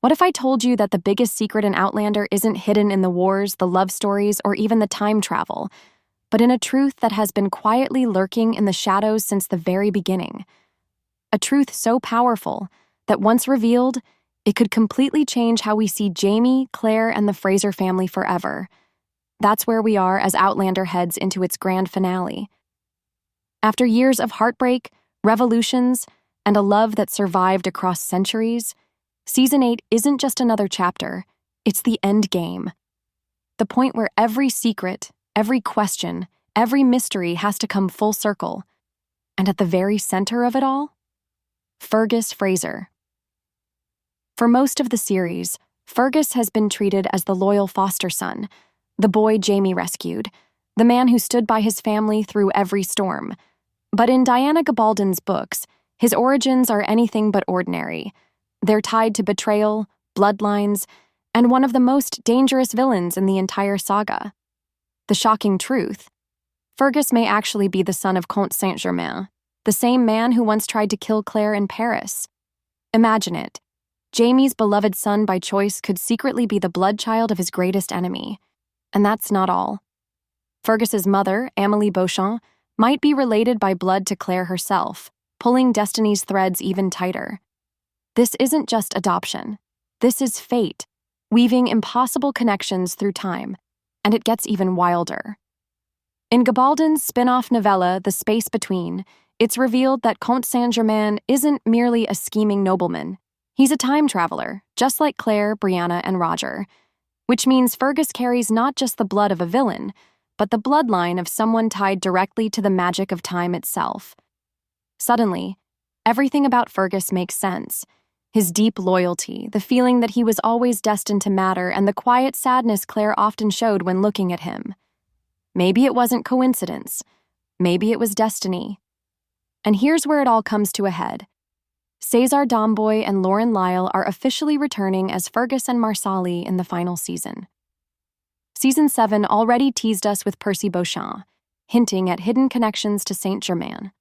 What if I told you that the biggest secret in Outlander isn't hidden in the wars, the love stories, or even the time travel, but in a truth that has been quietly lurking in the shadows since the very beginning? A truth so powerful that once revealed, it could completely change how we see Jaime, Claire, and the Fraser family forever. That's where we are as Outlander heads into its grand finale. After years of heartbreak, revolutions, and a love that survived across centuries, Season 8 isn't just another chapter, it's the end game. The point where every secret, every question, every mystery has to come full circle. And at the very center of it all? Fergus Fraser. For most of the series, Fergus has been treated as the loyal foster son, the boy Jaime rescued, the man who stood by his family through every storm. But in Diana Gabaldon's books, his origins are anything but ordinary. They're tied to betrayal, bloodlines, and one of the most dangerous villains in the entire saga. The shocking truth: Fergus may actually be the son of Comte St. Germain, the same man who once tried to kill Claire in Paris. Imagine it. Jaime's beloved son by choice could secretly be the blood child of his greatest enemy. And that's not all. Fergus's mother, Amélie Beauchamp, might be related by blood to Claire herself, pulling destiny's threads even tighter. This isn't just adoption. This is fate, weaving impossible connections through time, and it gets even wilder. In Gabaldon's spin-off novella, The Space Between, it's revealed that Comte St. Germain isn't merely a scheming nobleman. He's a time traveler, just like Claire, Brianna, and Roger, which means Fergus carries not just the blood of a villain, but the bloodline of someone tied directly to the magic of time itself. Suddenly, everything about Fergus makes sense. His deep loyalty, the feeling that he was always destined to matter, and the quiet sadness Claire often showed when looking at him. Maybe it wasn't coincidence. Maybe it was destiny. And here's where it all comes to a head. César Domboy and Lauren Lyle are officially returning as Fergus and Marsali in the final season. Season 7 already teased us with Percy Beauchamp, hinting at hidden connections to Saint Germain,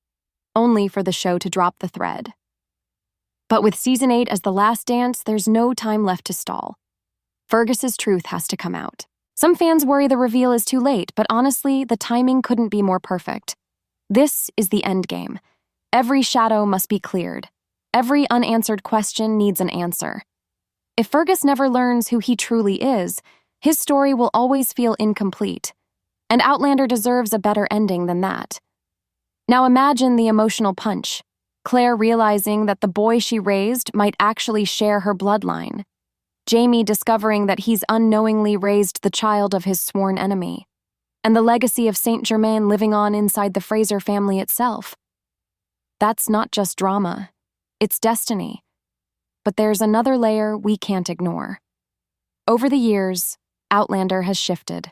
only for the show to drop the thread. But with Season 8 as the last dance, there's no time left to stall. Fergus's truth has to come out. Some fans worry the reveal is too late, but honestly, the timing couldn't be more perfect. This is the end game. Every shadow must be cleared. Every unanswered question needs an answer. If Fergus never learns who he truly is, his story will always feel incomplete. And Outlander deserves a better ending than that. Now imagine the emotional punch. Claire realizing that the boy she raised might actually share her bloodline. Jaime discovering that he's unknowingly raised the child of his sworn enemy. And the legacy of Saint Germain living on inside the Fraser family itself. That's not just drama. It's destiny. But there's another layer we can't ignore. Over the years, Outlander has shifted.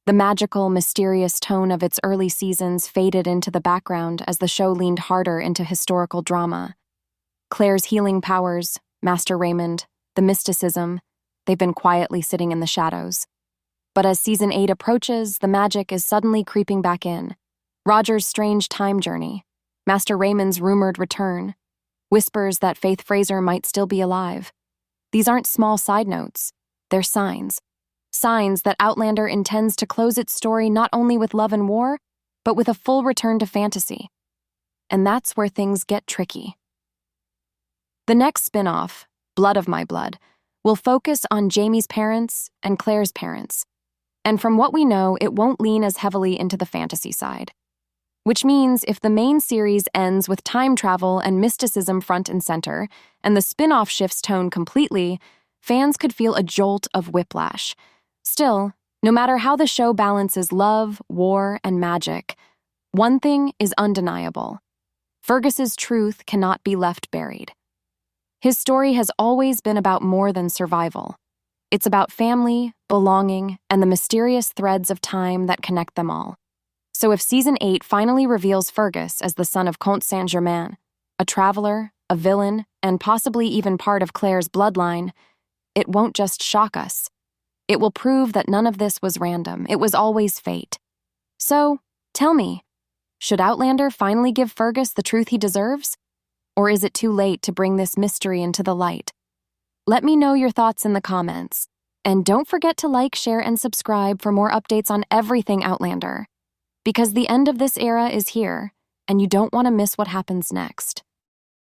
The magical, mysterious tone of its early seasons faded into the background as the show leaned harder into historical drama. Claire's healing powers, Master Raymond, the mysticism, they've been quietly sitting in the shadows. But as Season 8 approaches, the magic is suddenly creeping back in. Roger's strange time journey, Master Raymond's rumored return, whispers that Faith Fraser might still be alive. These aren't small side notes, they're signs. Signs that Outlander intends to close its story not only with love and war, but with a full return to fantasy. And that's where things get tricky. The next spin-off, Blood of My Blood, will focus on Jaime's parents and Claire's parents. And from what we know, it won't lean as heavily into the fantasy side. Which means if the main series ends with time travel and mysticism front and center, and the spin-off shifts tone completely, fans could feel a jolt of whiplash. Still, no matter how the show balances love, war, and magic, one thing is undeniable. Fergus's truth cannot be left buried. His story has always been about more than survival. It's about family, belonging, and the mysterious threads of time that connect them all. So if Season 8 finally reveals Fergus as the son of Comte St. Germain, a traveler, a villain, and possibly even part of Claire's bloodline, it won't just shock us. It will prove that none of this was random. It was always fate. So, tell me, should Outlander finally give Fergus the truth he deserves? Or is it too late to bring this mystery into the light? Let me know your thoughts in the comments. And don't forget to like, share, and subscribe for more updates on everything Outlander. Because the end of this era is here, and you don't want to miss what happens next.